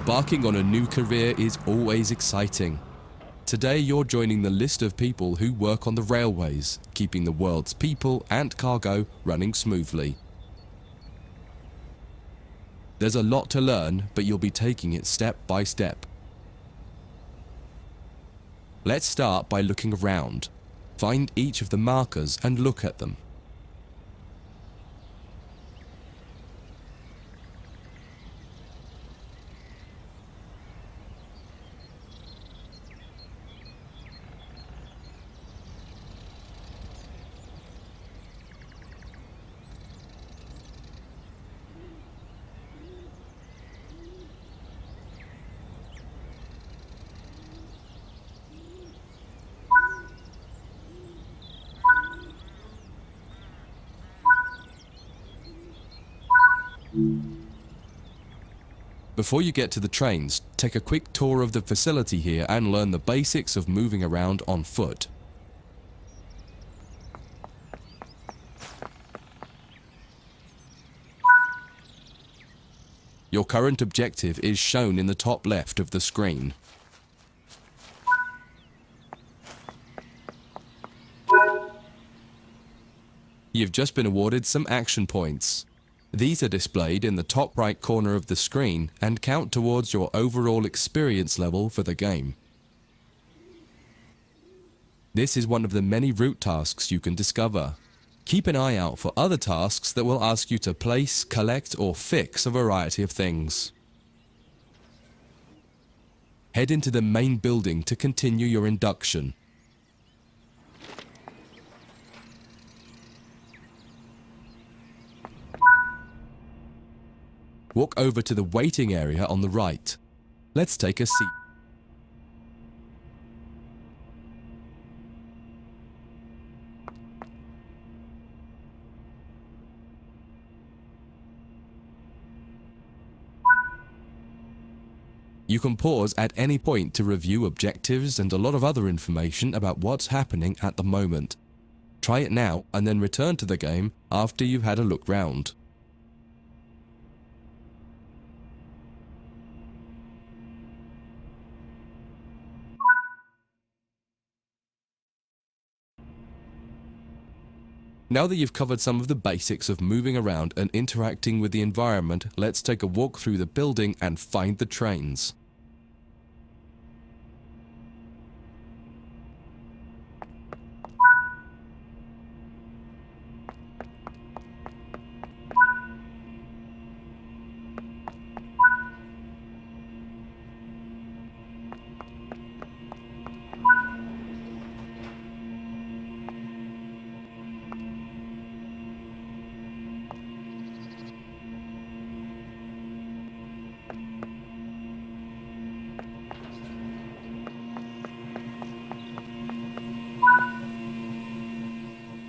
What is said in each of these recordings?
Embarking on a new career is always exciting. Today you're joining the list of people who work on the railways, keeping the world's people and cargo running smoothly. There's a lot to learn, but you'll be taking it step by step. Let's start by looking around. Find each of the markers and look at them. Before you get to the trains, take a quick tour of the facility here and learn the basics of moving around on foot. Your current objective is shown in the top left of the screen. You've just been awarded some action points. These are displayed in the top right corner of the screen and count towards your overall experience level for the game. This is one of the many route tasks you can discover. Keep an eye out for other tasks that will ask you to place, collect, or fix a variety of things. Head into the main building to continue your induction. Walk over to the waiting area on the right. Let's take a seat. You can pause at any point to review objectives and a lot of other information about what's happening at the moment. Try it now and then return to the game after you've had a look round. Now that you've covered some of the basics of moving around and interacting with the environment, let's take a walk through the building and find the trains.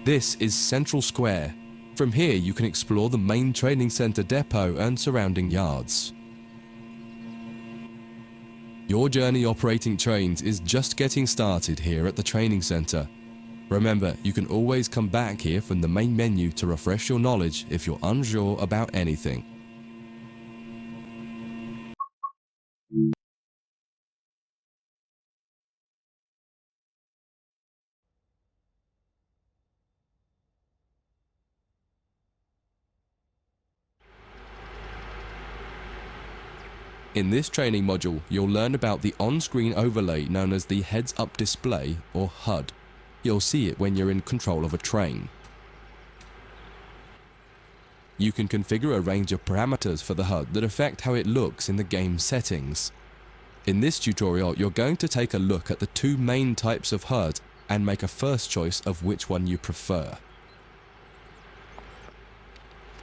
This is Central Square. From here you can explore the main training center depot and surrounding yards. Your journey operating trains is just getting started here at the training center. Remember, you can always come back here from the main menu to refresh your knowledge if you're unsure about anything. In this training module, you'll learn about the on-screen overlay known as the heads-up display, or HUD. You'll see it when you're in control of a train. You can configure a range of parameters for the HUD that affect how it looks in the game settings. In this tutorial, you're going to take a look at the two main types of HUD and make a first choice of which one you prefer.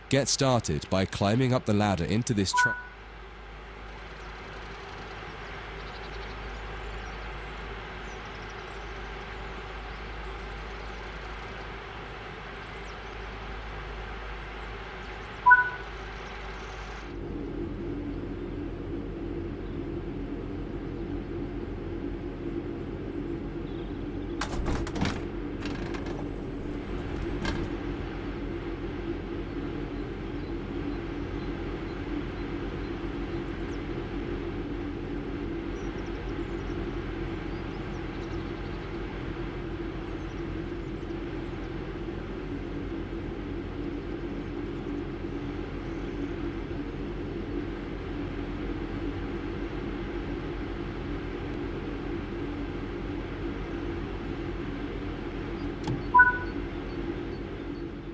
Get started by climbing up the ladder into this train.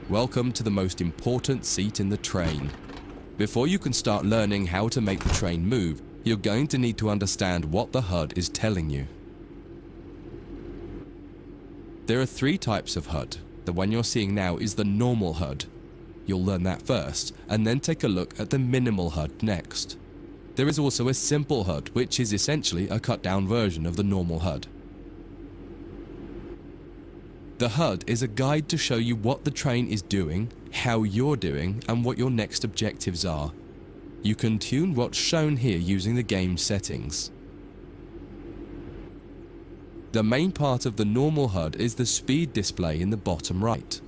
Welcome to the most important seat in the train. Before you can start learning how to make the train move, you're going to need to understand what the HUD is telling you. There are three types of HUD. The one you're seeing now is the normal HUD. You'll learn that first, and then take a look at the minimal HUD next. There is also a simple HUD, which is essentially a cut-down version of the normal HUD. The HUD is a guide to show you what the train is doing, how you're doing, and what your next objectives are. You can tune what's shown here using the game settings. The main part of the normal HUD is the speed display in the bottom right.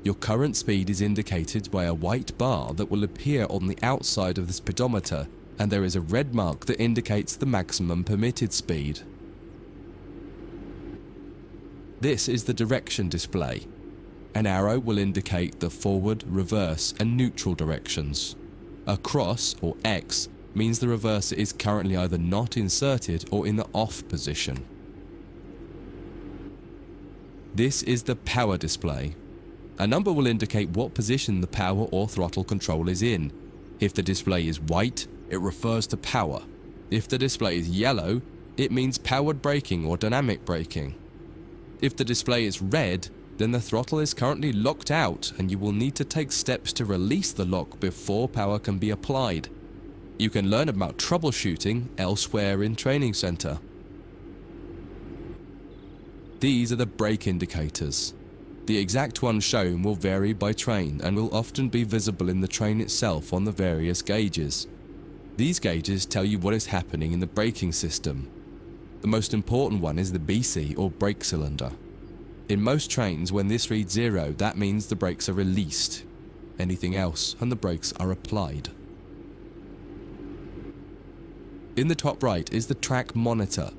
Your current speed is indicated by a white bar that will appear on the outside of the speedometer, and there is a red mark that indicates the maximum permitted speed. This is the direction display. An arrow will indicate the forward, reverse, and neutral directions. A cross, or X, means the reverser is currently either not inserted or in the off position. This is the power display. A number will indicate what position the power or throttle control is in. If the display is white, it refers to power. If the display is yellow, it means powered braking or dynamic braking. If the display is red, then the throttle is currently locked out and you will need to take steps to release the lock before power can be applied. You can learn about troubleshooting elsewhere in Training Center. These are the brake indicators. The exact one shown will vary by train and will often be visible in the train itself on the various gauges. These gauges tell you what is happening in the braking system. The most important one is the BC, or brake cylinder. In most trains, when this reads 0, that means the brakes are released. Anything else, and the brakes are applied. In the top right is the track monitor.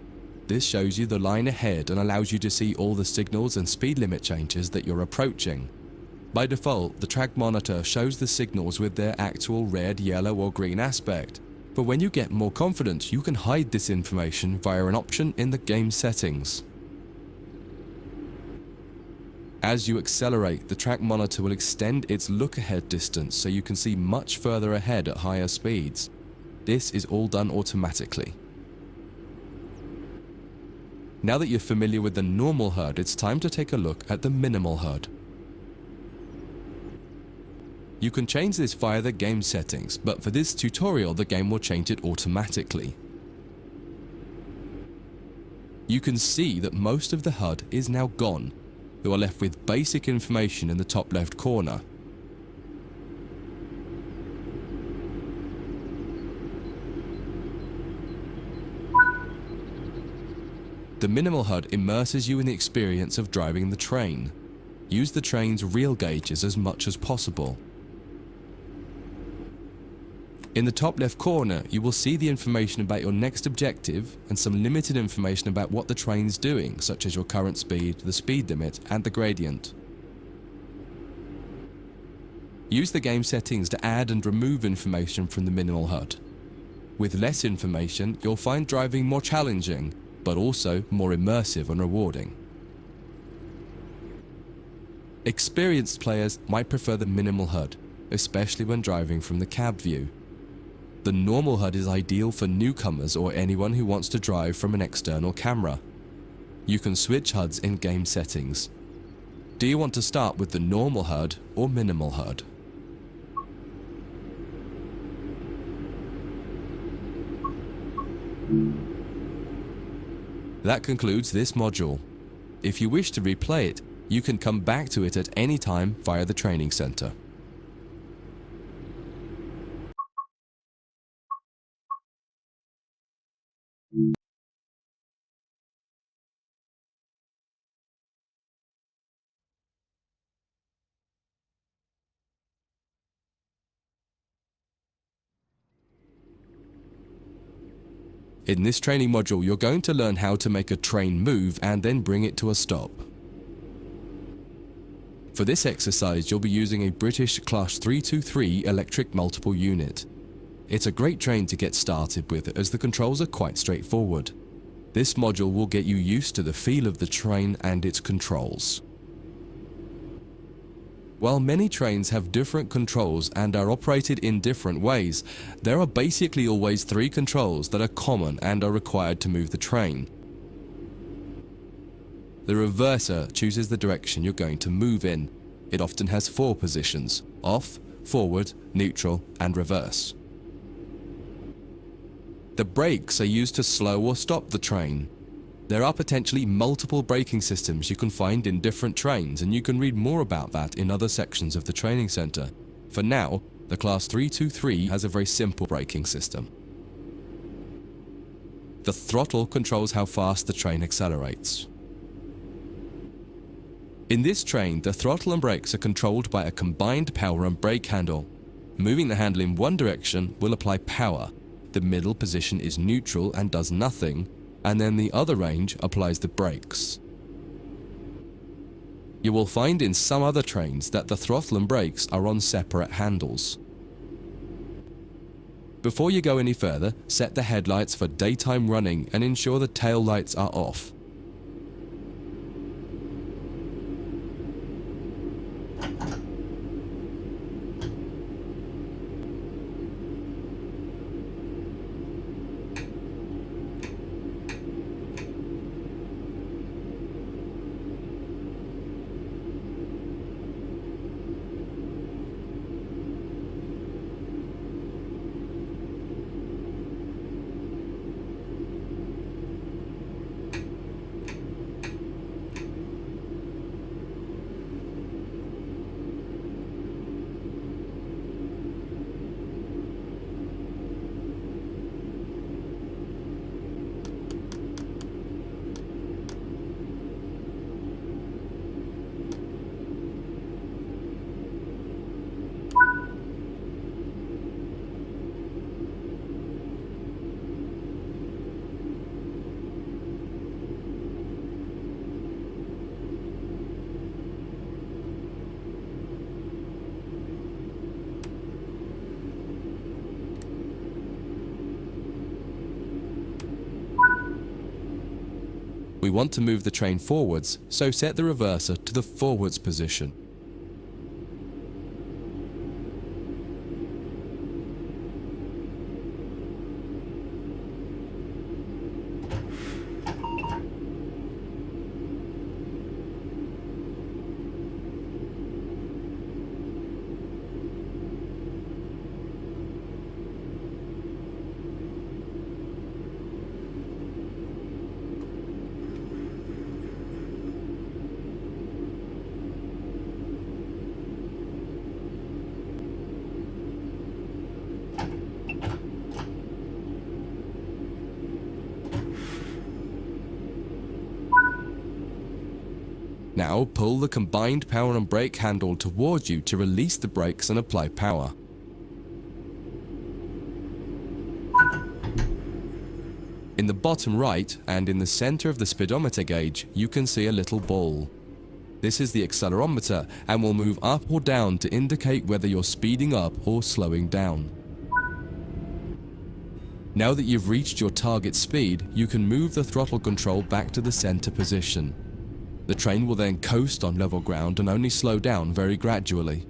This shows you the line ahead and allows you to see all the signals and speed limit changes that you're approaching. By default, the track monitor shows the signals with their actual red, yellow, or green aspect. But when you get more confident, you can hide this information via an option in the game settings. As you accelerate, the track monitor will extend its look-ahead distance so you can see much further ahead at higher speeds. This is all done automatically. Now that you're familiar with the normal HUD, it's time to take a look at the minimal HUD. You can change this via the game settings, but for this tutorial the game will change it automatically. You can see that most of the HUD is now gone. You are left with basic information in the top left corner. The minimal HUD immerses you in the experience of driving the train. Use the train's real gauges as much as possible. In the top left corner, you will see the information about your next objective and some limited information about what the train's doing, such as your current speed, the speed limit, and the gradient. Use the game settings to add and remove information from the minimal HUD. With less information, you'll find driving more challenging, but also more immersive and rewarding. Experienced players might prefer the minimal HUD, especially when driving from the cab view. The normal HUD is ideal for newcomers or anyone who wants to drive from an external camera. You can switch HUDs in game settings. Do you want to start with the normal HUD or minimal HUD? That concludes this module. If you wish to replay it, you can come back to it at any time via the Training Center. In this training module, you're going to learn how to make a train move and then bring it to a stop. For this exercise, you'll be using a British Class 323 electric multiple unit. It's a great train to get started with as the controls are quite straightforward. This module will get you used to the feel of the train and its controls. While many trains have different controls and are operated in different ways, there are basically always three controls that are common and are required to move the train. The reverser chooses the direction you're going to move in. It often has four positions: off, forward, neutral, and reverse. The brakes are used to slow or stop the train. There are potentially multiple braking systems you can find in different trains, and you can read more about that in other sections of the training center. For now, the Class 323 has a very simple braking system. The throttle controls how fast the train accelerates. In this train, the throttle and brakes are controlled by a combined power and brake handle. Moving the handle in one direction will apply power. The middle position is neutral and does nothing, and then the other range applies the brakes. You will find in some other trains that the throttle and brakes are on separate handles. Before you go any further, set the headlights for daytime running and ensure the tail lights are off. We want to move the train forwards, so set the reverser to the forwards position. Now pull the combined power and brake handle towards you to release the brakes and apply power. In the bottom right and in the center of the speedometer gauge, you can see a little ball. This is the accelerometer and will move up or down to indicate whether you're speeding up or slowing down. Now that you've reached your target speed, you can move the throttle control back to the center position. The train will then coast on level ground and only slow down very gradually.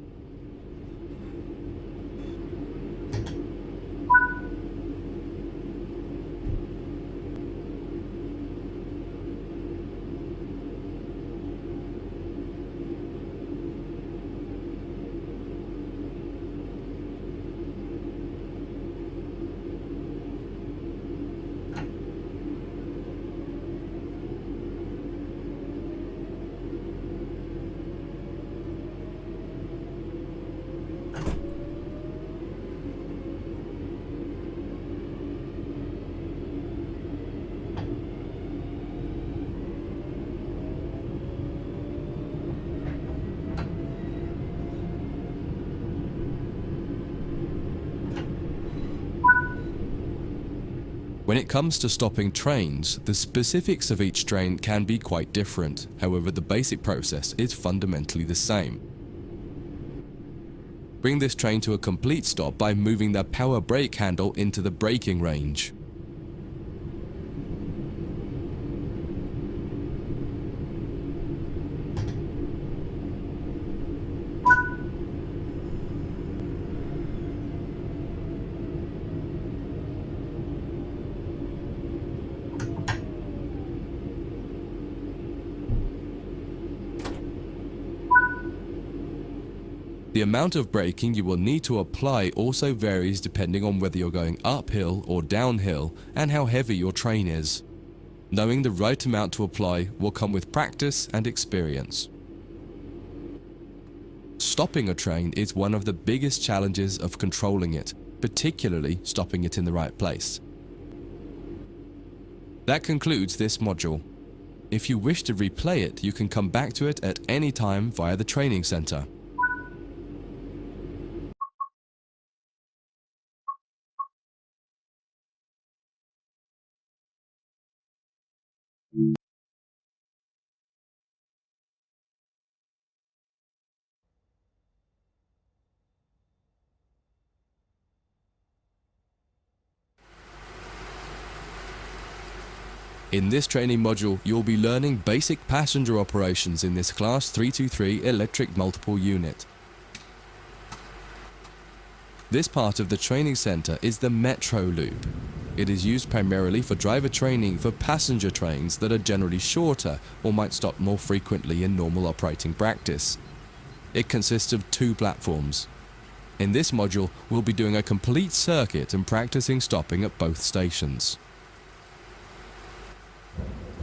When it comes to stopping trains, the specifics of each train can be quite different. However, the basic process is fundamentally the same. Bring this train to a complete stop by moving the power brake handle into the braking range. The amount of braking you will need to apply also varies depending on whether you're going uphill or downhill and how heavy your train is. Knowing the right amount to apply will come with practice and experience. Stopping a train is one of the biggest challenges of controlling it, particularly stopping it in the right place. That concludes this module. If you wish to replay it, you can come back to it at any time via the training center. In this training module, you'll be learning basic passenger operations in this Class 323 electric multiple unit. This part of the training center is the Metro Loop. It is used primarily for driver training for passenger trains that are generally shorter or might stop more frequently in normal operating practice. It consists of 2 platforms. In this module, we'll be doing a complete circuit and practicing stopping at both stations.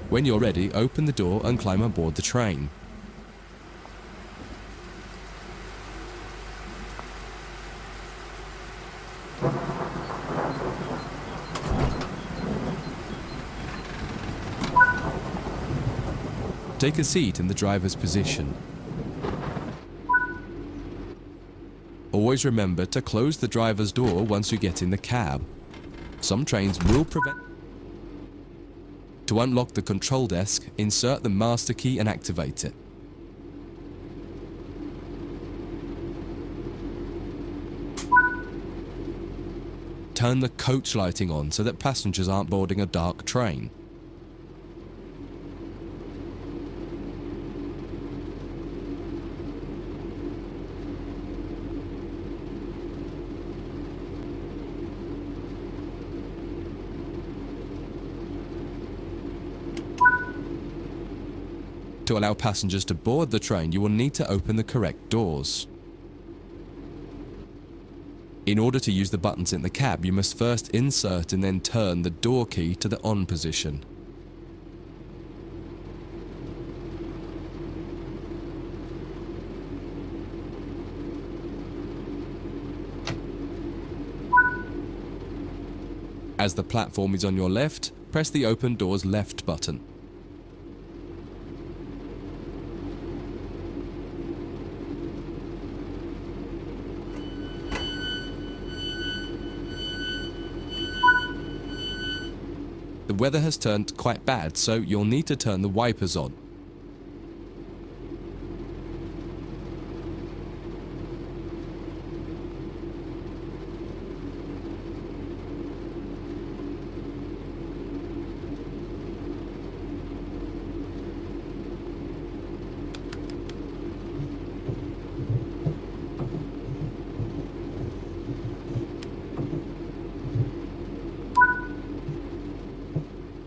When you're ready, open the door and climb aboard the train. Take a seat in the driver's position. Always remember to close the driver's door once you get in the cab. Some trains will prevent. To unlock the control desk, insert the master key and activate it. Turn the coach lighting on so that passengers aren't boarding a dark train. To allow passengers to board the train, you will need to open the correct doors. In order to use the buttons in the cab, you must first insert and then turn the door key to the on position. As the platform is on your left, press the open doors left button. The weather has turned quite bad, so you'll need to turn the wipers on.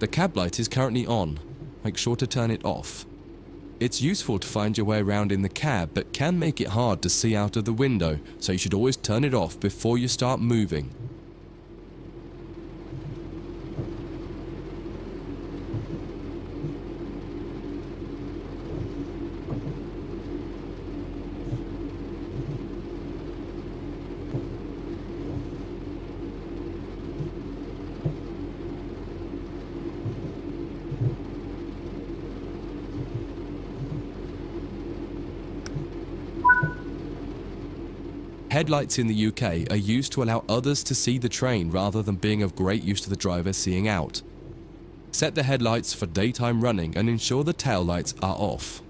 The cab light is currently on. Make sure to turn it off. It's useful to find your way around in the cab, but can make it hard to see out of the window, so you should always turn it off before you start moving. Headlights in the UK are used to allow others to see the train rather than being of great use to the driver seeing out. Set the headlights for daytime running and ensure the tail lights are off.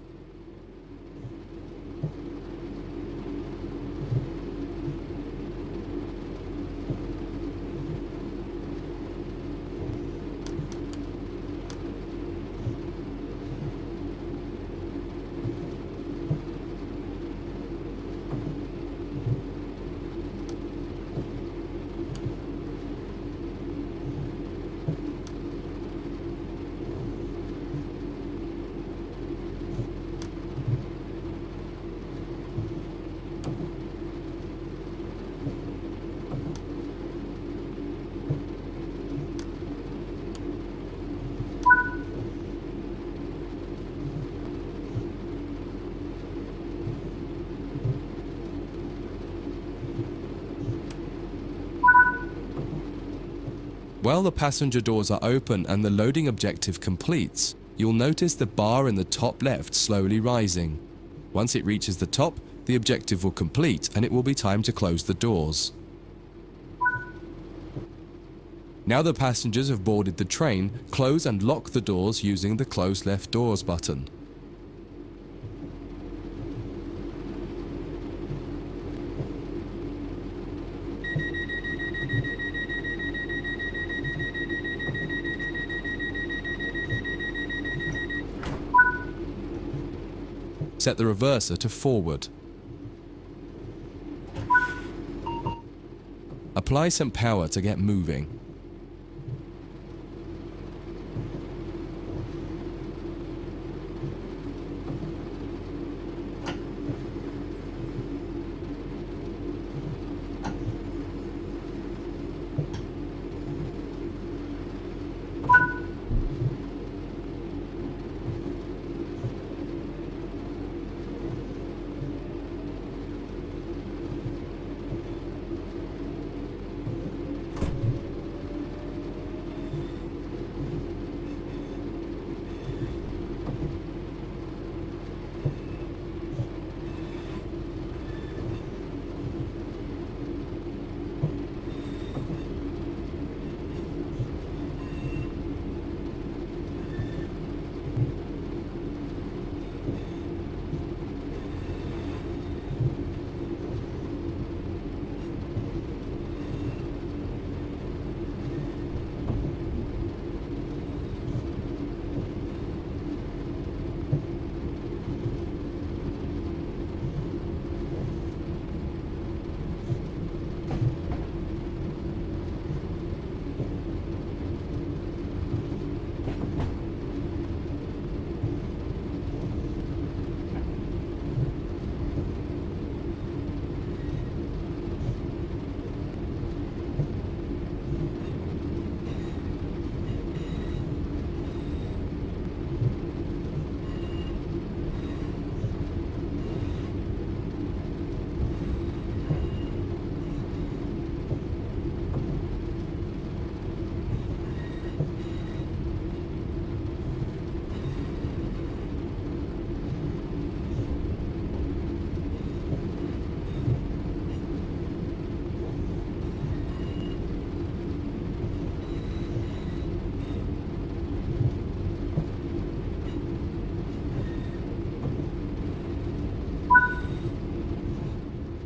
While the passenger doors are open and the loading objective completes, you'll notice the bar in the top left slowly rising. Once it reaches the top, the objective will complete and it will be time to close the doors. Now the passengers have boarded the train, close and lock the doors using the close left doors button. Set the reverser to forward. Apply some power to get moving.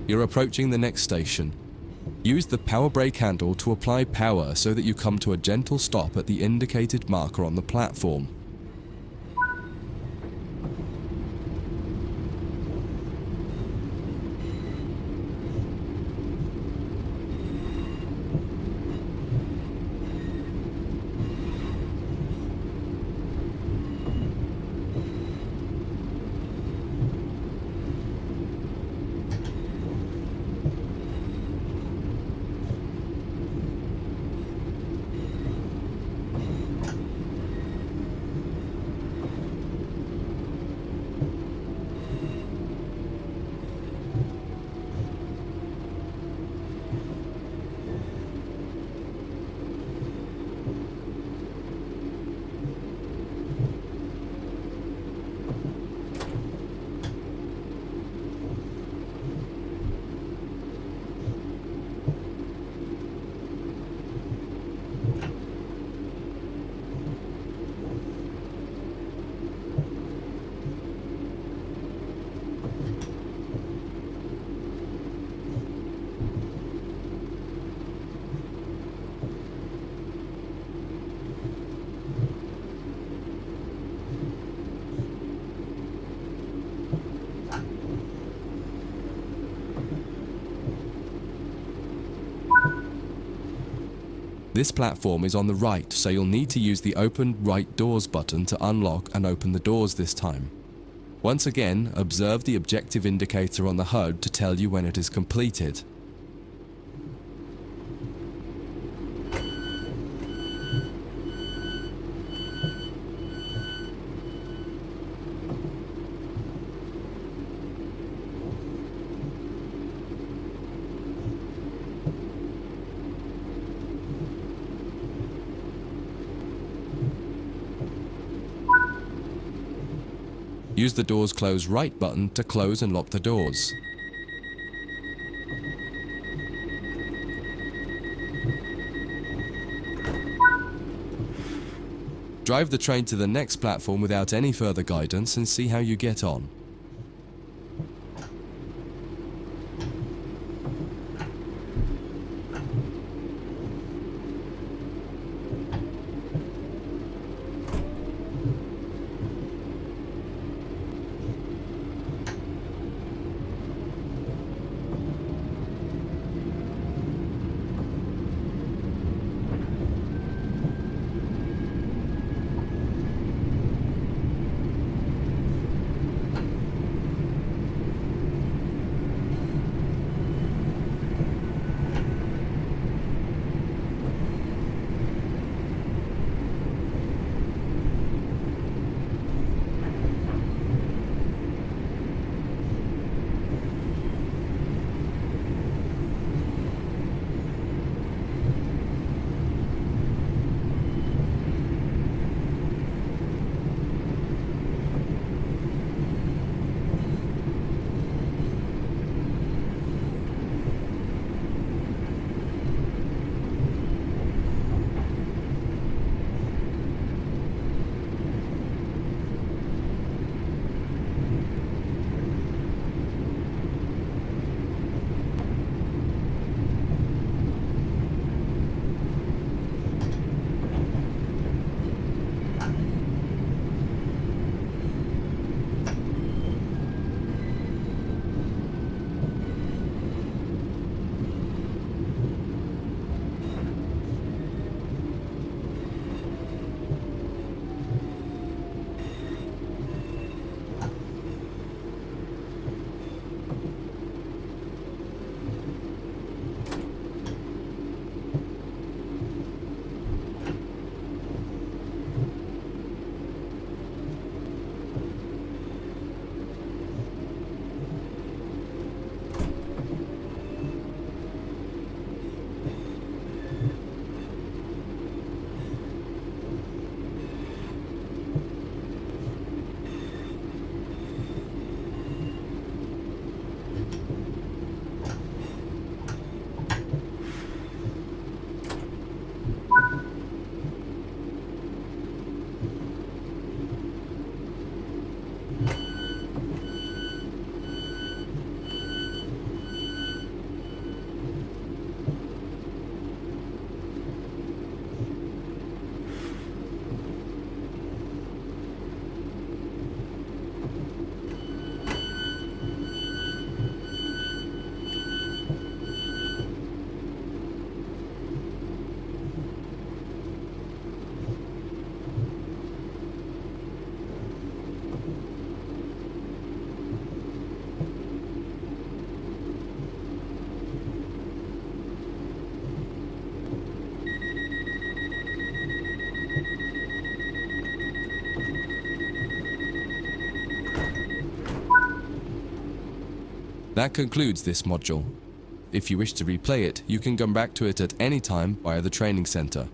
You're approaching the next station. Use the power brake handle to apply power so that you come to a gentle stop at the indicated marker on the platform. This platform is on the right, so you'll need to use the Open Right Doors button to unlock and open the doors this time. Once again, observe the objective indicator on the HUD to tell you when it is completed. Use the doors close right button to close and lock the doors. Drive the train to the next platform without any further guidance and see how you get on. That concludes this module. If you wish to replay it, you can come back to it at any time via the training center.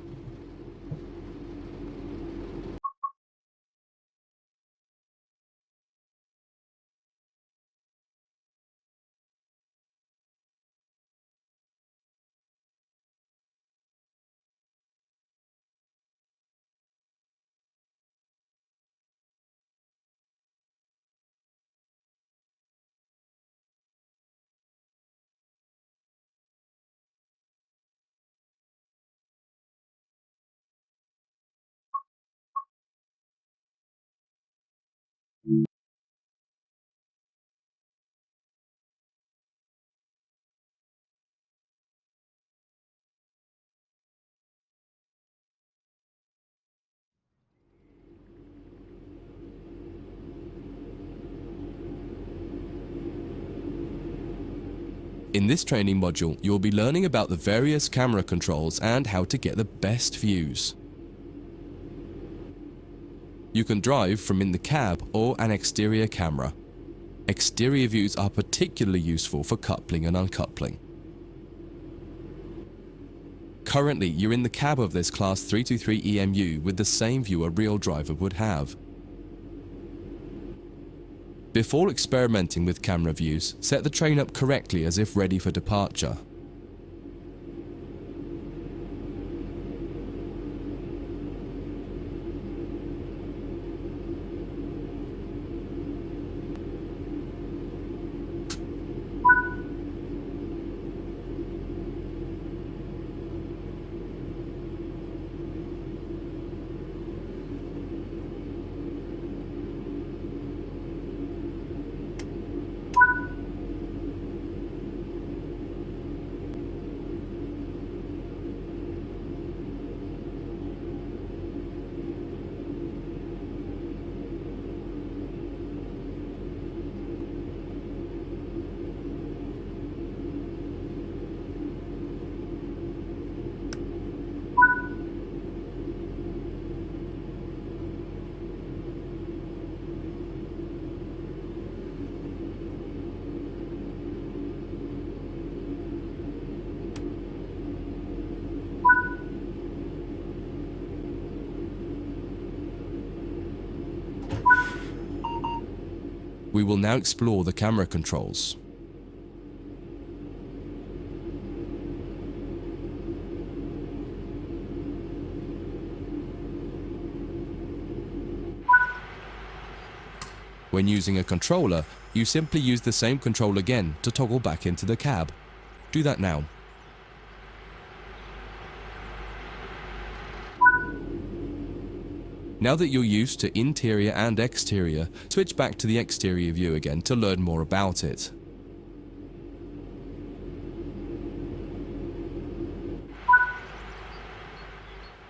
In this training module, you will be learning about the various camera controls and how to get the best views. You can drive from in the cab or an exterior camera. Exterior views are particularly useful for coupling and uncoupling. Currently, you're in the cab of this Class 323 EMU with the same view a real driver would have. Before experimenting with camera views, set the train up correctly as if ready for departure. We will now explore the camera controls. When using a controller, you simply use the same control again to toggle back into the cab. Do that now. Now that you're used to interior and exterior, switch back to the exterior view again to learn more about it.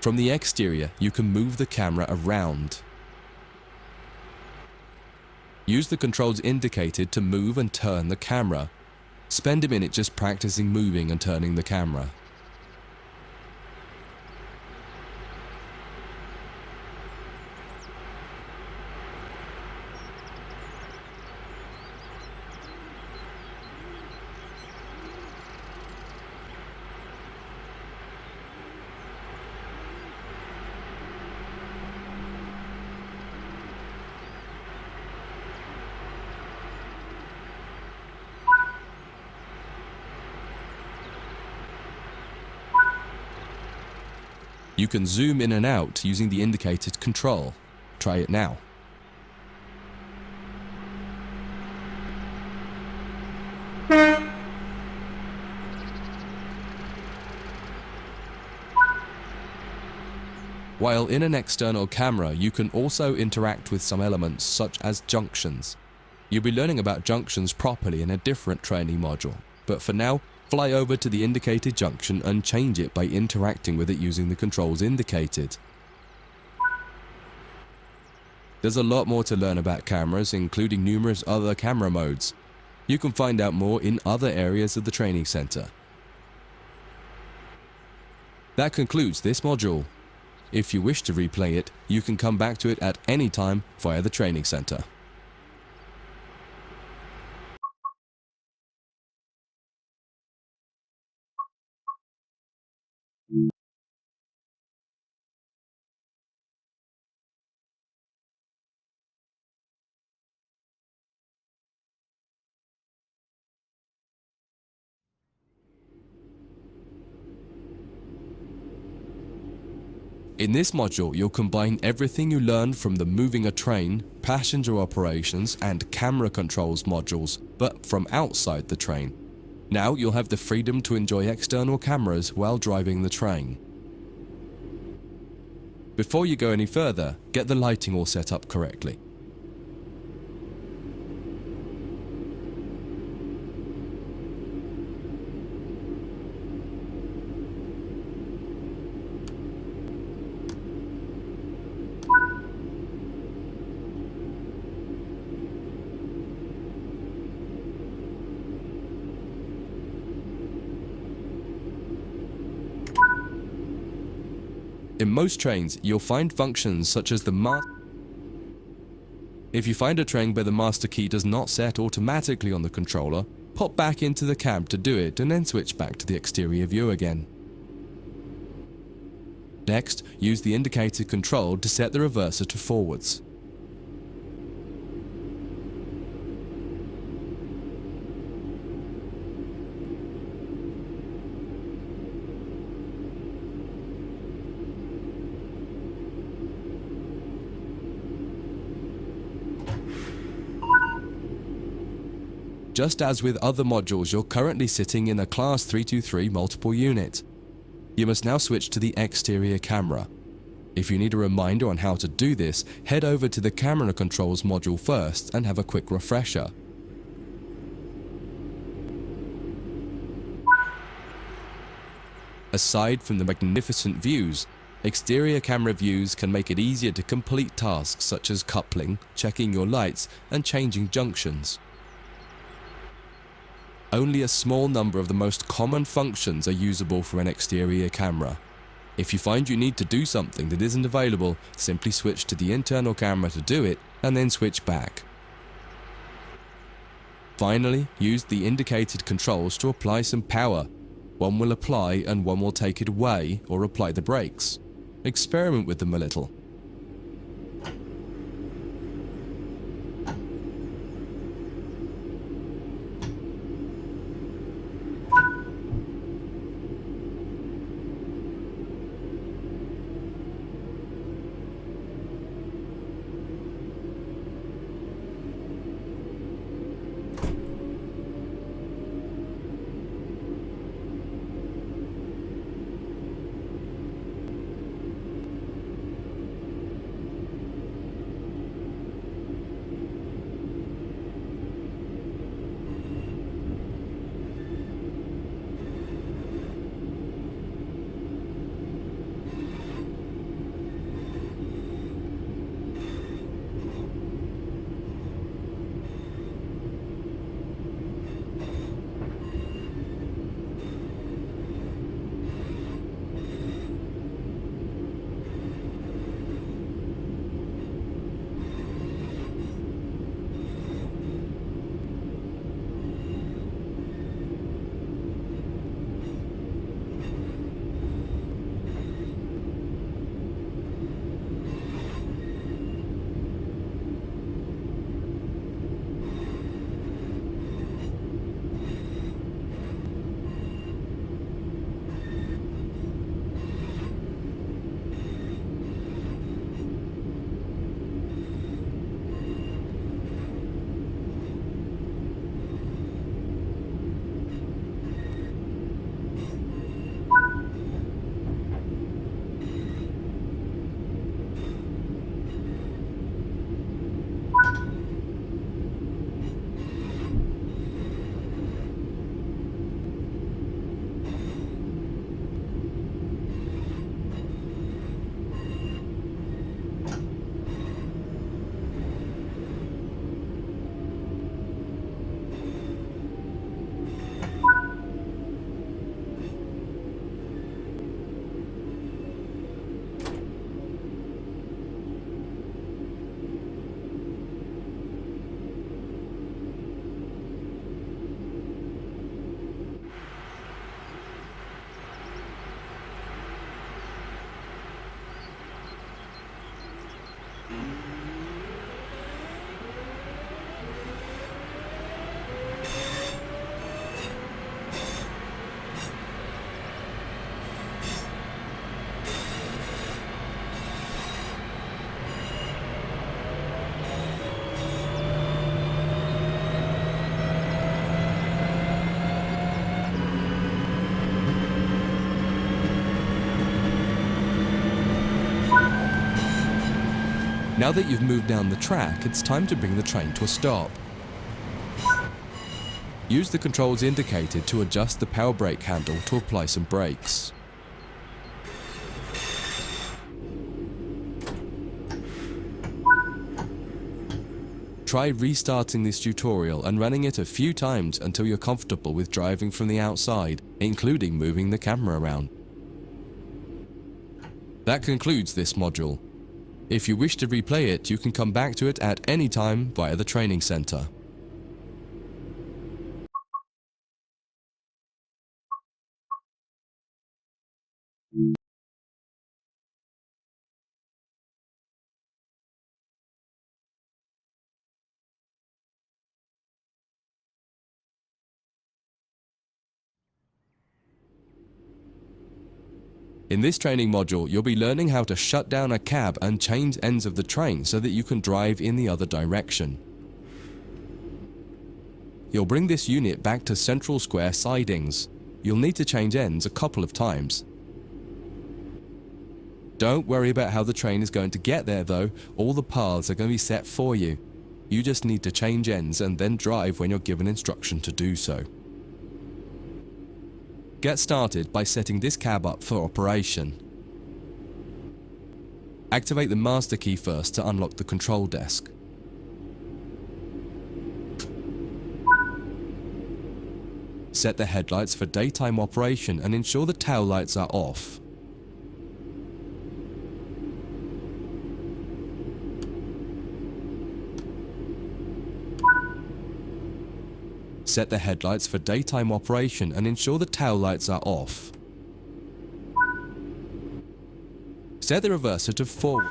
From the exterior, you can move the camera around. Use the controls indicated to move and turn the camera. Spend a minute just practicing moving and turning the camera. You can zoom in and out using the indicated control. Try it now. While in an external camera, you can also interact with some elements such as junctions. You'll be learning about junctions properly in a different training module, but for now, fly over to the indicated junction and change it by interacting with it using the controls indicated. There's a lot more to learn about cameras, including numerous other camera modes. You can find out more in other areas of the training center. That concludes this module. If you wish to replay it, you can come back to it at any time via the training center. In this module, you'll combine everything you learned from the moving a train, passenger operations, and camera controls modules, but from outside the train. Now you'll have the freedom to enjoy external cameras while driving the train. Before you go any further, get the lighting all set up correctly. In most trains, you'll find functions such as the master. If you find a train where the master key does not set automatically on the controller, pop back into the cab to do it and then switch back to the exterior view again. Next, use the indicated control to set the reverser to forwards. Just as with other modules, you're currently sitting in a Class 323 multiple unit. You must now switch to the exterior camera. If you need a reminder on how to do this, head over to the camera controls module first and have a quick refresher. Aside from the magnificent views, exterior camera views can make it easier to complete tasks such as coupling, checking your lights, and changing junctions. Only a small number of the most common functions are usable for an exterior camera. If you find you need to do something that isn't available, simply switch to the internal camera to do it, and then switch back. Finally, use the indicated controls to apply some power. One will apply and one will take it away or apply the brakes. Experiment with them a little. Now that you've moved down the track, it's time to bring the train to a stop. Use the controls indicated to adjust the power brake handle to apply some brakes. Try restarting this tutorial and running it a few times until you're comfortable with driving from the outside, including moving the camera around. That concludes this module. If you wish to replay it, you can come back to it at any time via the training center. In this training module, you'll be learning how to shut down a cab and change ends of the train so that you can drive in the other direction. You'll bring this unit back to central square sidings. You'll need to change ends a couple of times. Don't worry about how the train is going to get there though, all the paths are going to be set for you. You just need to change ends and then drive when you're given instruction to do so. Get started by setting this cab up for operation. Activate the master key first to unlock the control desk. Set the headlights for daytime operation and ensure the tail lights are off. Set the headlights for daytime operation and ensure the tail lights are off. Set the reverser to forward.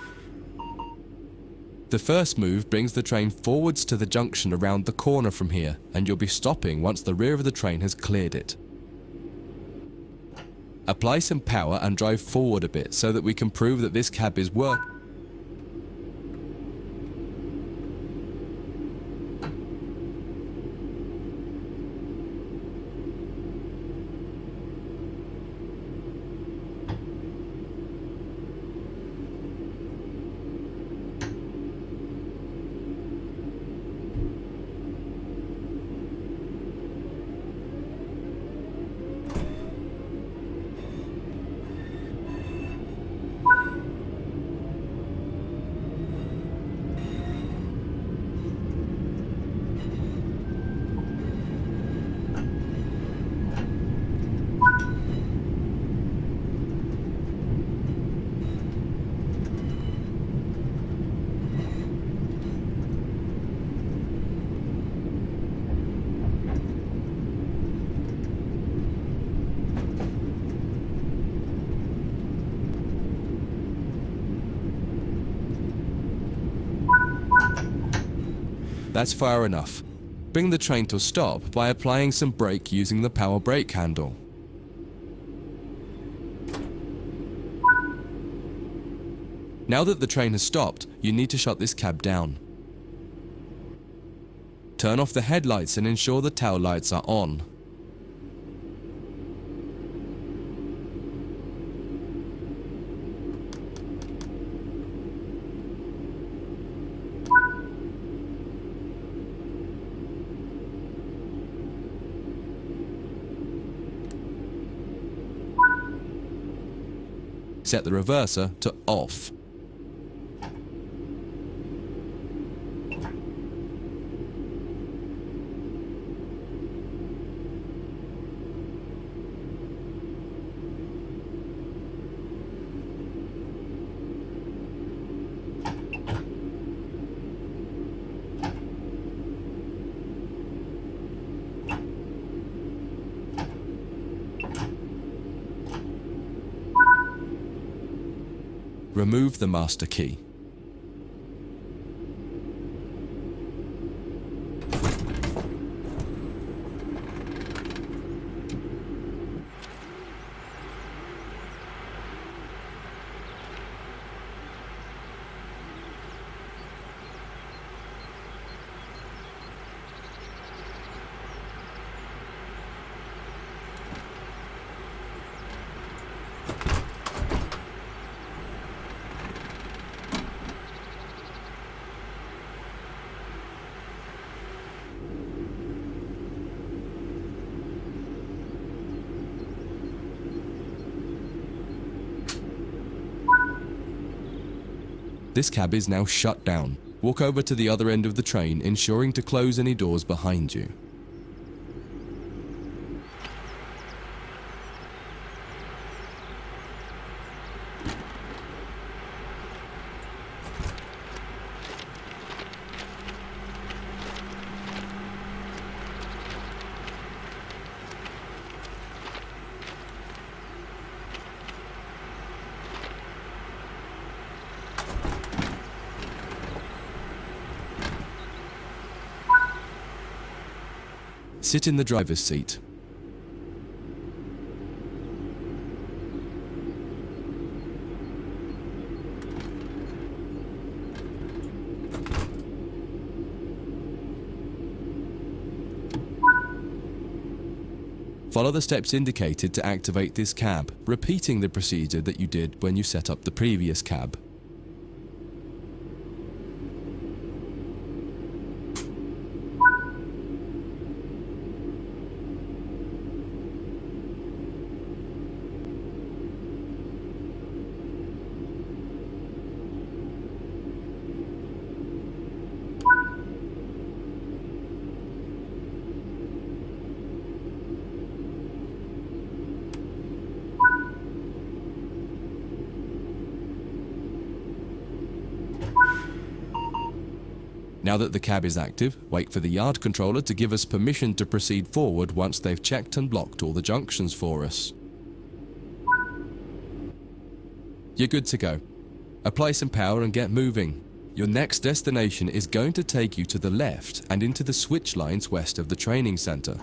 The first move brings the train forwards to the junction around the corner from here, and you'll be stopping once the rear of the train has cleared it. Apply some power and drive forward a bit so that we can prove that this cab is working. That's far enough. Bring the train to a stop by applying some brake using the power brake handle. Now that the train has stopped, you need to shut this cab down. Turn off the headlights and ensure the tail lights are on. Set the reverser to off. Remove the master key. This cab is now shut down. Walk over to the other end of the train, ensuring to close any doors behind you. Sit in the driver's seat. Follow the steps indicated to activate this cab, repeating the procedure that you did when you set up the previous cab. Now that the cab is active, wait for the yard controller to give us permission to proceed forward once they've checked and blocked all the junctions for us. You're good to go. Apply some power and get moving. Your next destination is going to take you to the left and into the switch lines west of the training center.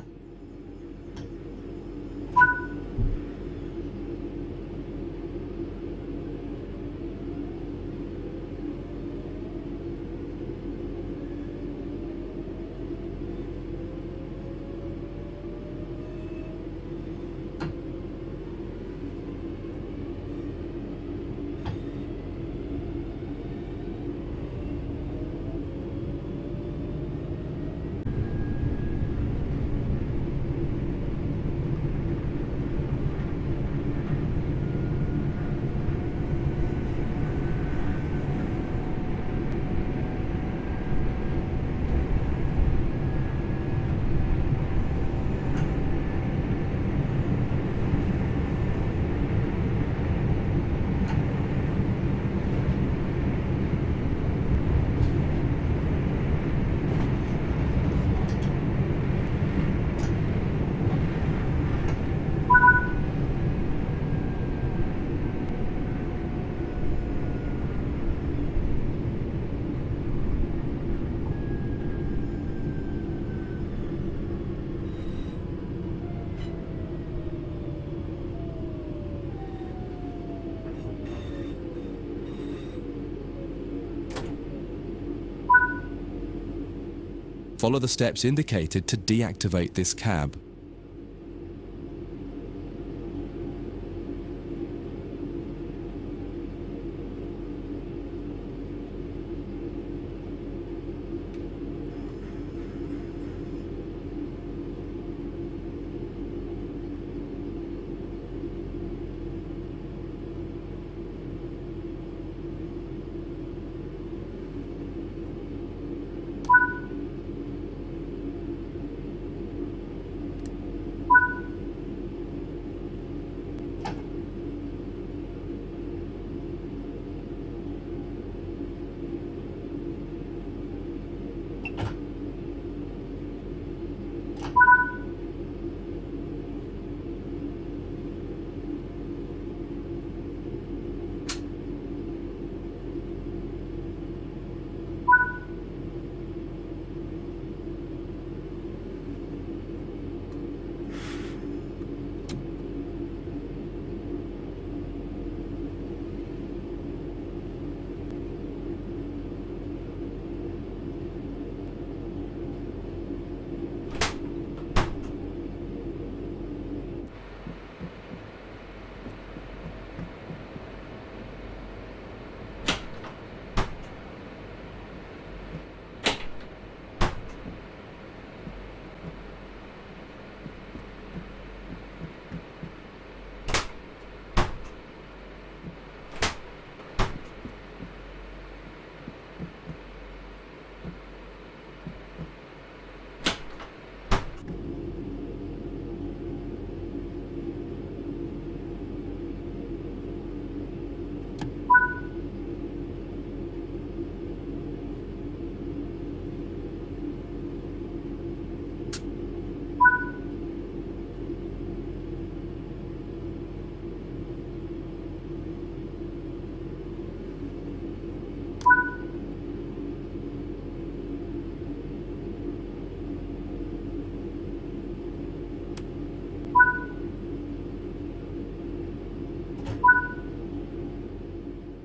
Follow the steps indicated to deactivate this cab.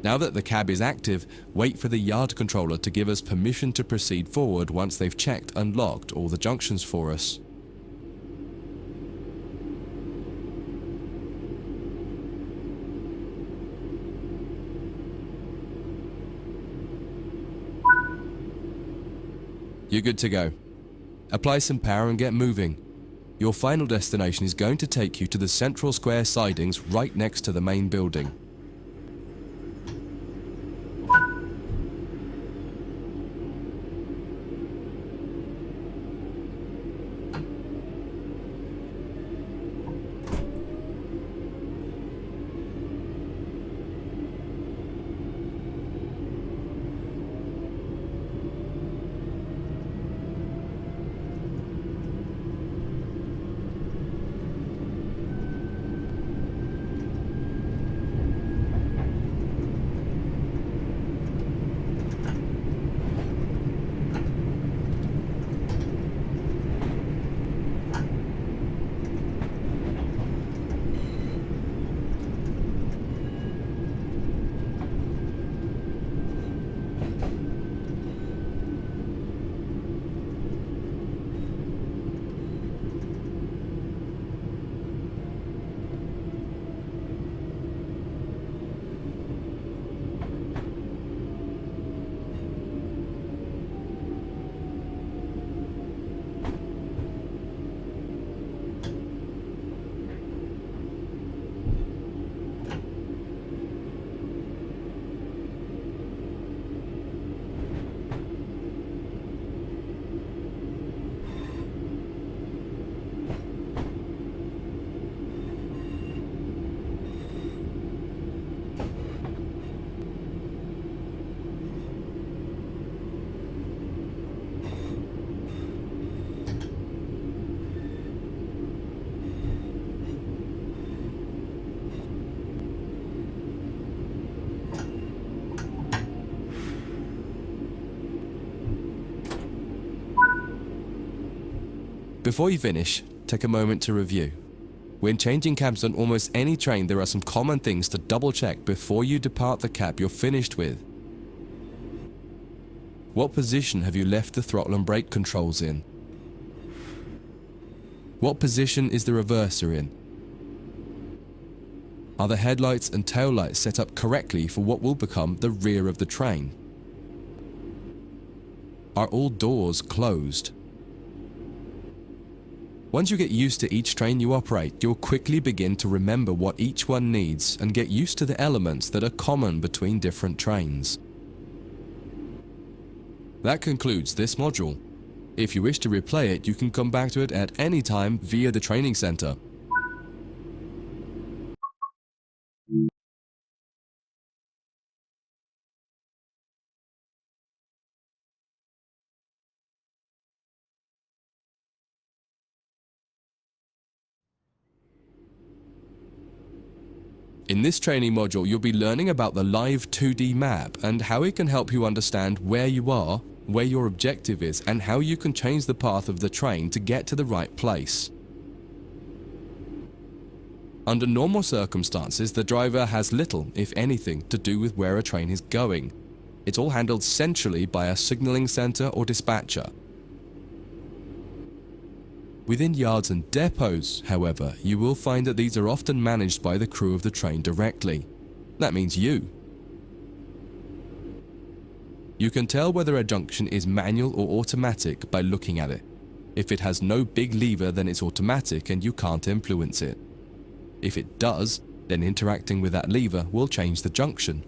Now that the cab is active, wait for the yard controller to give us permission to proceed forward once they've checked and locked all the junctions for us. You're good to go. Apply some power and get moving. Your final destination is going to take you to the central square sidings right next to the main building. Before you finish, take a moment to review. When changing cabs on almost any train, there are some common things to double check before you depart the cab you're finished with. What position have you left the throttle and brake controls in? What position is the reverser in? Are the headlights and taillights set up correctly for what will become the rear of the train? Are all doors closed? Once you get used to each train you operate, you'll quickly begin to remember what each one needs and get used to the elements that are common between different trains. That concludes this module. If you wish to replay it, you can come back to it at any time via the training center. In this training module, you'll be learning about the live 2D map and how it can help you understand where you are, where your objective is, and how you can change the path of the train to get to the right place. Under normal circumstances, the driver has little, if anything, to do with where a train is going. It's all handled centrally by a signaling center or dispatcher. Within yards and depots, however, you will find that these are often managed by the crew of the train directly. That means you. You can tell whether a junction is manual or automatic by looking at it. If it has no big lever, then it's automatic and you can't influence it. If it does, then interacting with that lever will change the junction.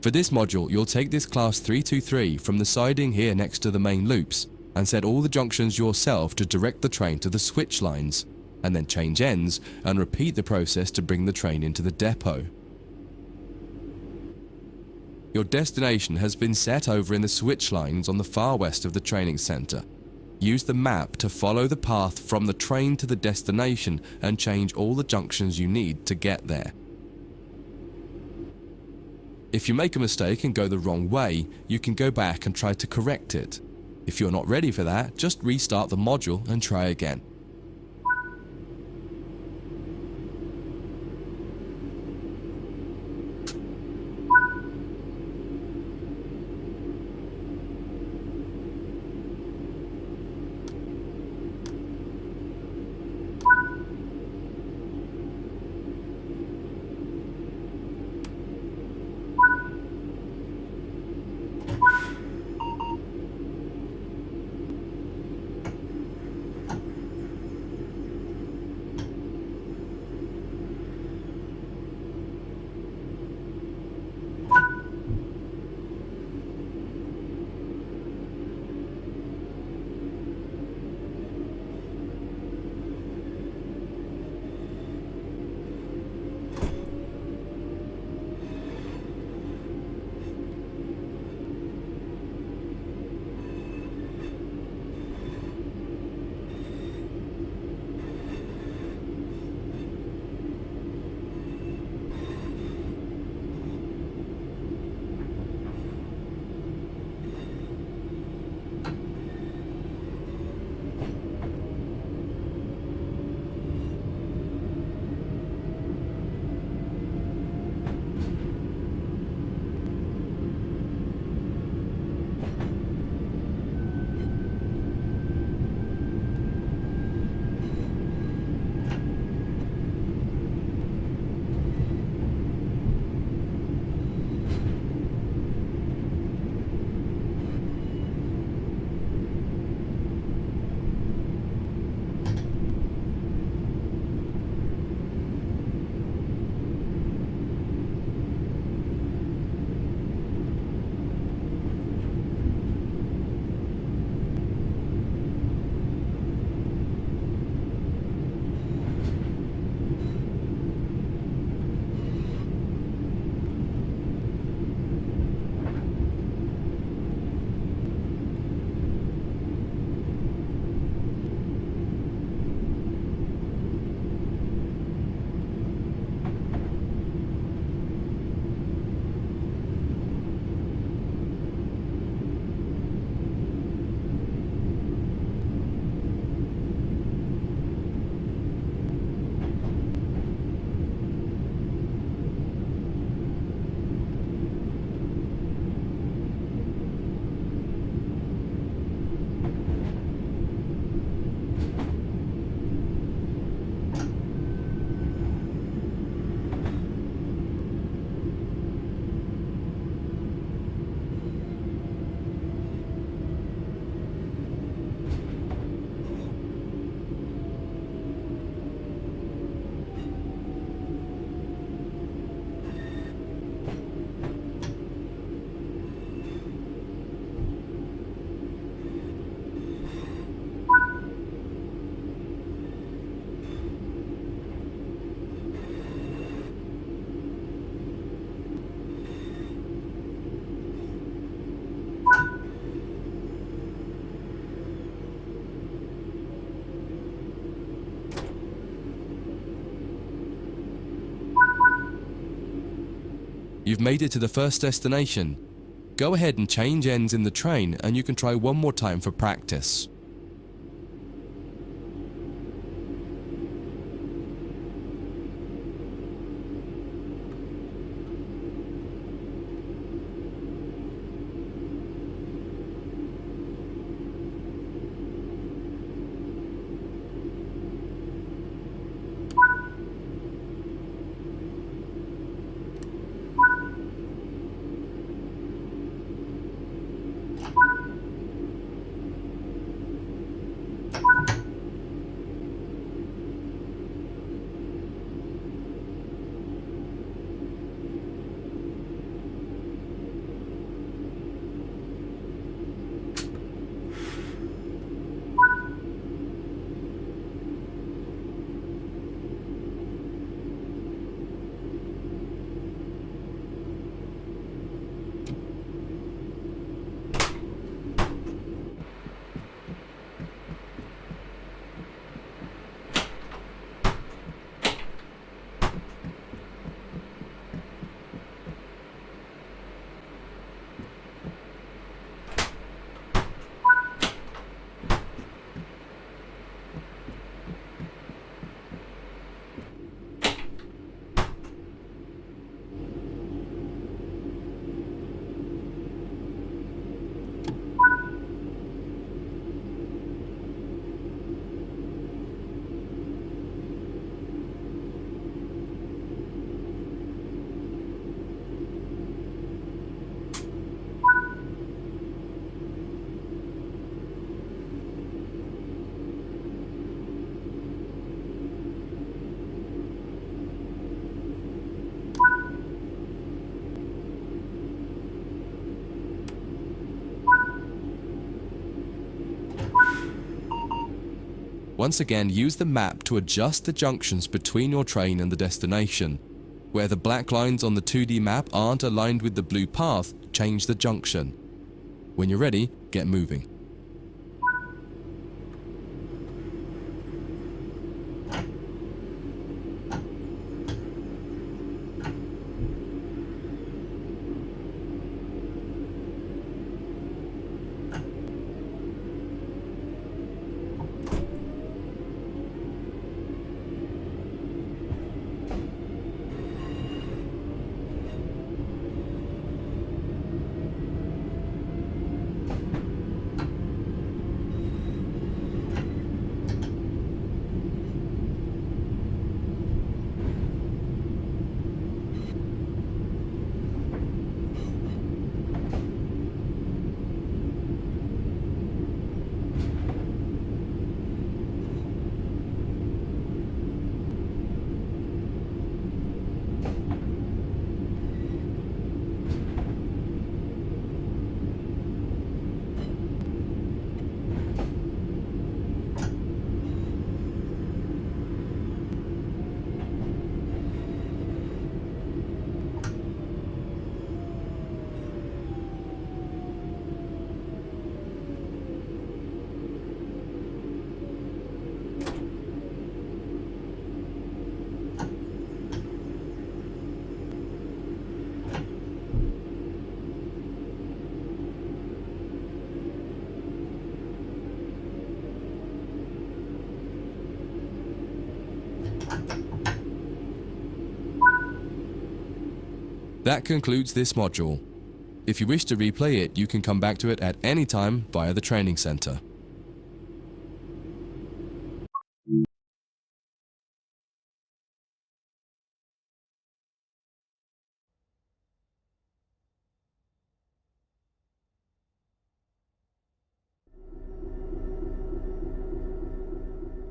For this module, you'll take this class 323 from the siding here next to the main loops and set all the junctions yourself to direct the train to the switch lines, and then change ends and repeat the process to bring the train into the depot. Your destination has been set over in the switch lines on the far west of the training center. Use the map to follow the path from the train to the destination and change all the junctions you need to get there. If you make a mistake and go the wrong way, you can go back and try to correct it. If you're not ready for that, just restart the module and try again. You've made it to the first destination. Go ahead and change ends in the train and you can try one more time for practice. Once again, use the map to adjust the junctions between your train and the destination. Where the black lines on the 2D map aren't aligned with the blue path, change the junction. When you're ready, get moving. That concludes this module. If you wish to replay it, you can come back to it at any time via the training center.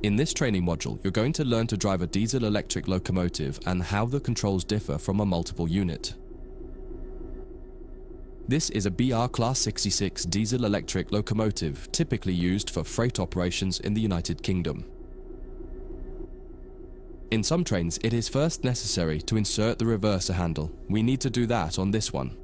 In this training module, you're going to learn to drive a diesel-electric locomotive and how the controls differ from a multiple unit. This is a BR Class 66 diesel-electric locomotive typically used for freight operations in the United Kingdom. In some trains, it is first necessary to insert the reverser handle. We need to do that on this one.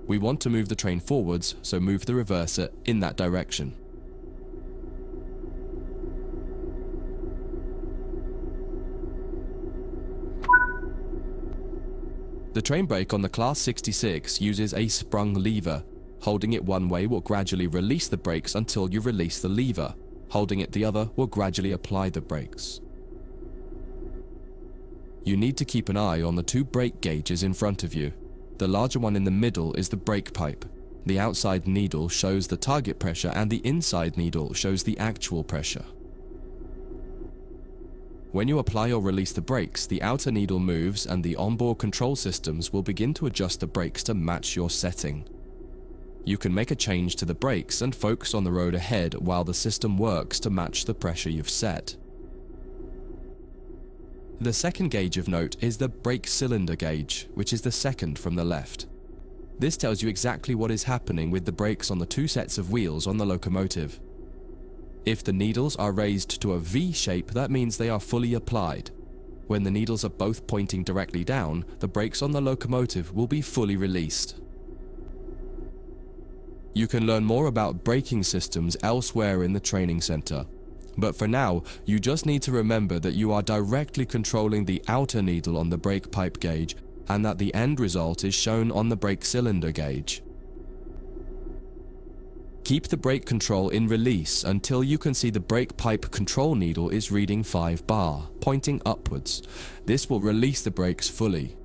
We want to move the train forwards, so move the reverser in that direction. The train brake on the Class 66 uses a sprung lever. Holding it one way will gradually release the brakes until you release the lever. Holding it the other will gradually apply the brakes. You need to keep an eye on the two brake gauges in front of you. The larger one in the middle is the brake pipe. The outside needle shows the target pressure and the inside needle shows the actual pressure. When you apply or release the brakes, the outer needle moves and the onboard control systems will begin to adjust the brakes to match your setting. You can make a change to the brakes and focus on the road ahead while the system works to match the pressure you've set. The second gauge of note is the brake cylinder gauge, which is the second from the left. This tells you exactly what is happening with the brakes on the two sets of wheels on the locomotive. If the needles are raised to a V shape, that means they are fully applied. When the needles are both pointing directly down, the brakes on the locomotive will be fully released. You can learn more about braking systems elsewhere in the training center. But for now, you just need to remember that you are directly controlling the outer needle on the brake pipe gauge and that the end result is shown on the brake cylinder gauge. Keep the brake control in release until you can see the brake pipe control needle is reading 5 bar, pointing upwards. This will release the brakes fully.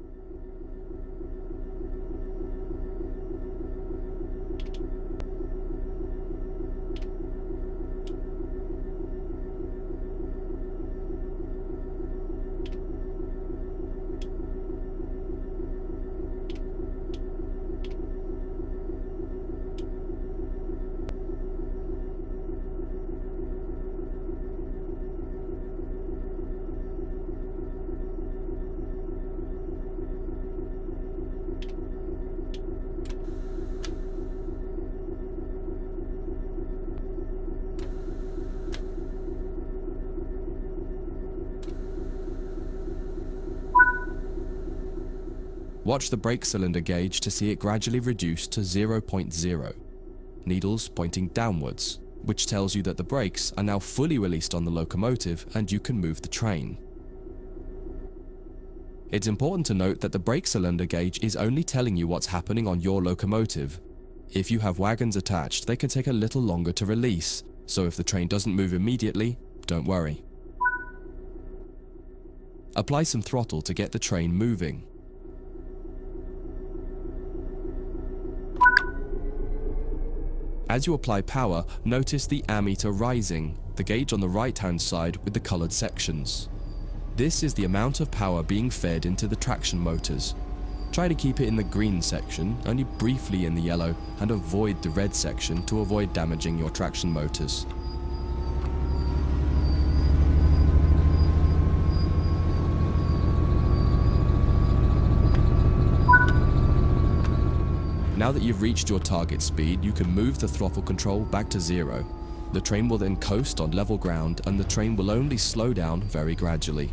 Watch the brake cylinder gauge to see it gradually reduce to 0.0, needles pointing downwards, which tells you that the brakes are now fully released on the locomotive and you can move the train. It's important to note that the brake cylinder gauge is only telling you what's happening on your locomotive. If you have wagons attached, they can take a little longer to release, so if the train doesn't move immediately, don't worry. Apply some throttle to get the train moving. As you apply power, notice the ammeter rising, the gauge on the right-hand side with the colored sections. This is the amount of power being fed into the traction motors. Try to keep it in the green section, only briefly in the yellow, and avoid the red section to avoid damaging your traction motors. Now that you've reached your target speed, you can move the throttle control back to 0. The train will then coast on level ground and the train will only slow down very gradually.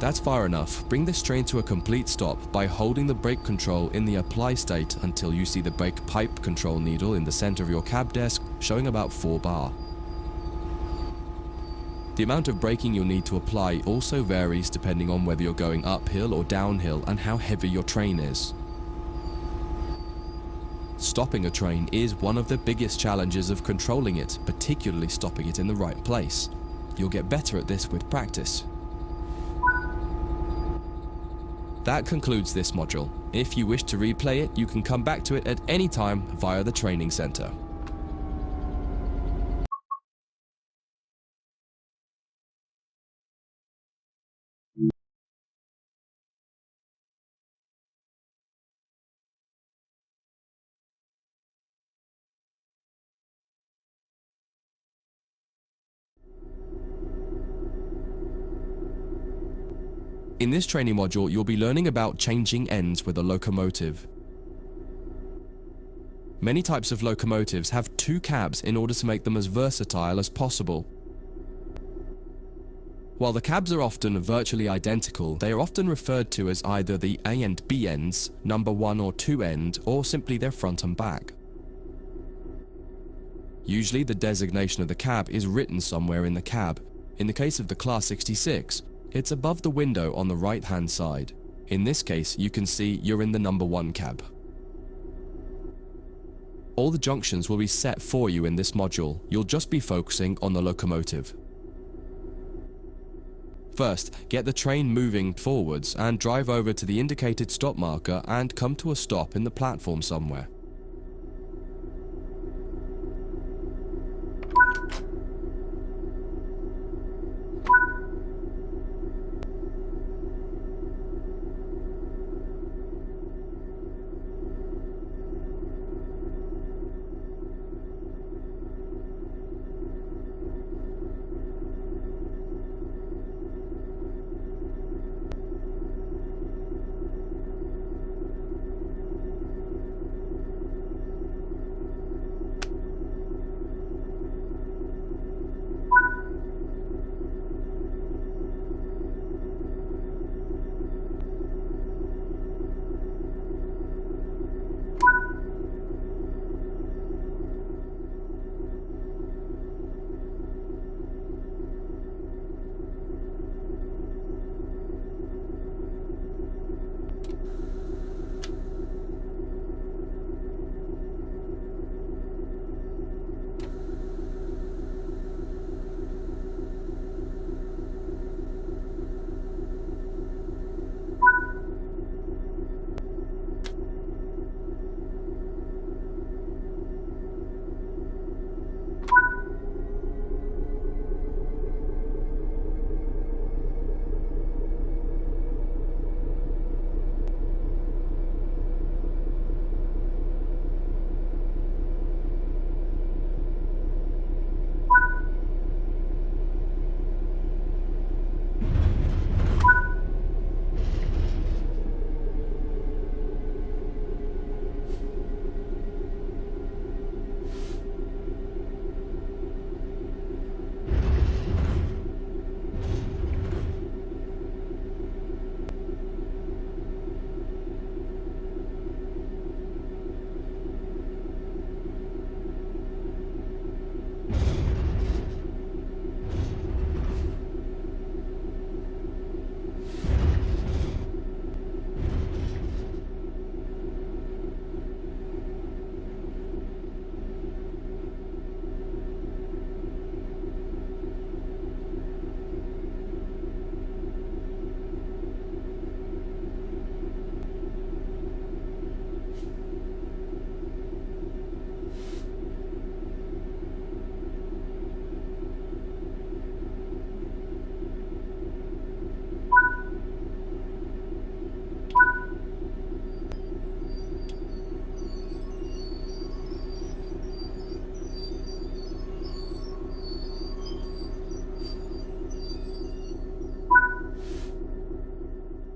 That's far enough. Bring this train to a complete stop by holding the brake control in the apply state until you see the brake pipe control needle in the center of your cab desk showing about 4 bar. The amount of braking you'll need to apply also varies depending on whether you're going uphill or downhill and how heavy your train is. Stopping a train is one of the biggest challenges of controlling it, particularly stopping it in the right place. You'll get better at this with practice. That concludes this module. If you wish to replay it, you can come back to it at any time via the training center. In this training module, you'll be learning about changing ends with a locomotive. Many types of locomotives have 2 cabs in order to make them as versatile as possible. While the cabs are often virtually identical, they are often referred to as either the A and B ends, number 1 or 2 end, or simply their front and back. Usually the designation of the cab is written somewhere in the cab. In the case of the Class 66, it's above the window on the right-hand side. In this case, you can see you're in the number 1 cab. All the junctions will be set for you in this module. You'll just be focusing on the locomotive. First, get the train moving forwards and drive over to the indicated stop marker and come to a stop in the platform somewhere.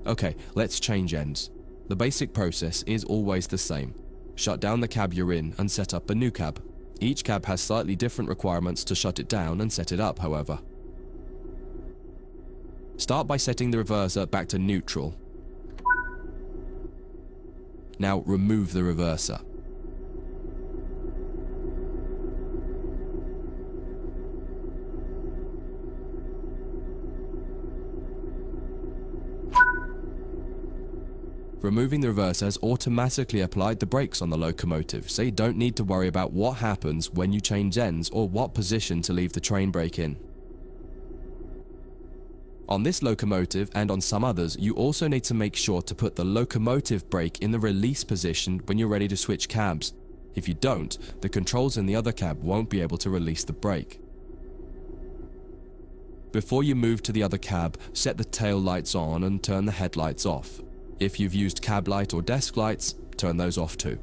Okay, let's change ends. The basic process is always the same. Shut down the cab you're in and set up a new cab. Each cab has slightly different requirements to shut it down and set it up, however. Start by setting the reverser back to neutral. Now remove the reverser. Removing the reverser has automatically applied the brakes on the locomotive, so you don't need to worry about what happens when you change ends or what position to leave the train brake in. On this locomotive and on some others, you also need to make sure to put the locomotive brake in the release position when you're ready to switch cabs. If you don't, the controls in the other cab won't be able to release the brake. Before you move to the other cab, set the tail lights on and turn the headlights off. If you've used cab light or desk lights, turn those off too.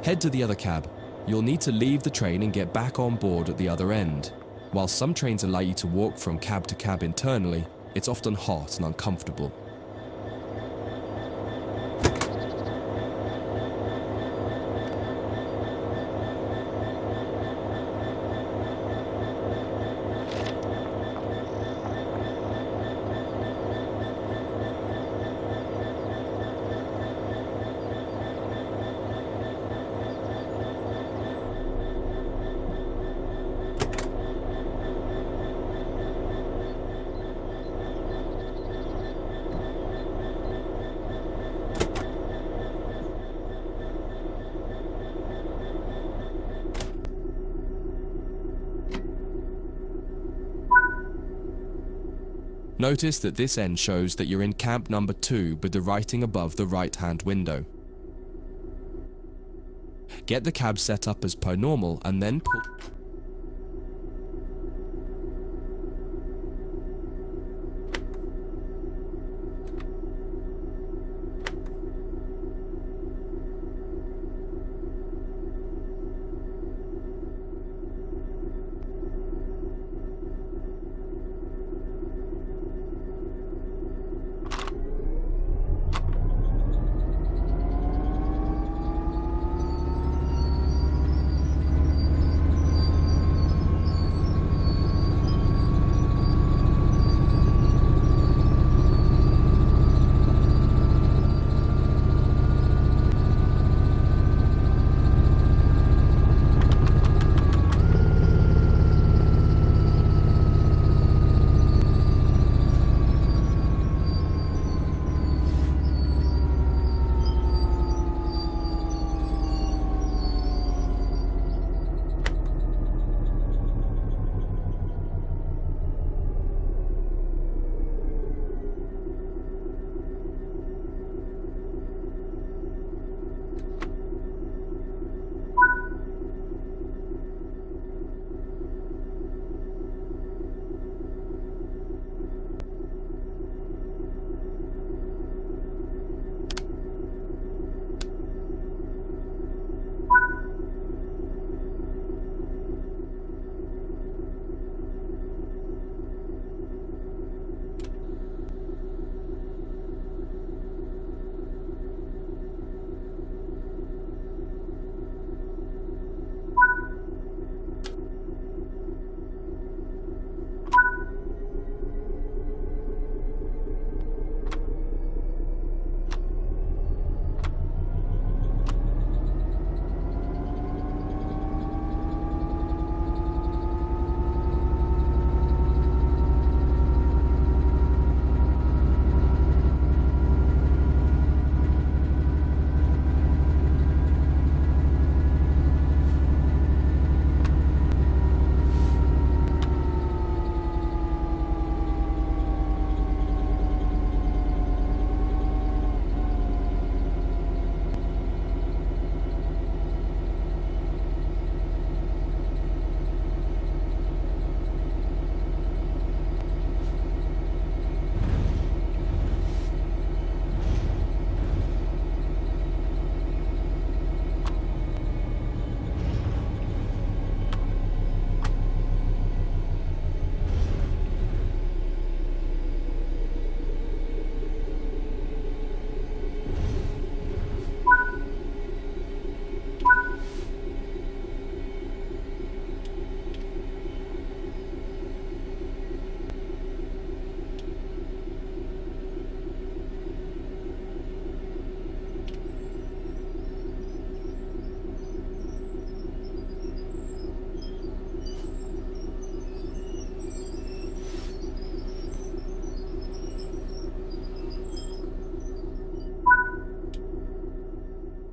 Head to the other cab. You'll need to leave the train and get back on board at the other end. While some trains allow you to walk from cab to cab internally, it's often hot and uncomfortable. Notice that this end shows that you're in cab number 2 with the writing above the right-hand window. Get the cab set up as per normal and then pull.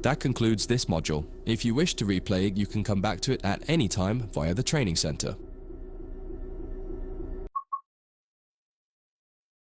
That concludes this module. If you wish to replay it, you can come back to it at any time via the training center.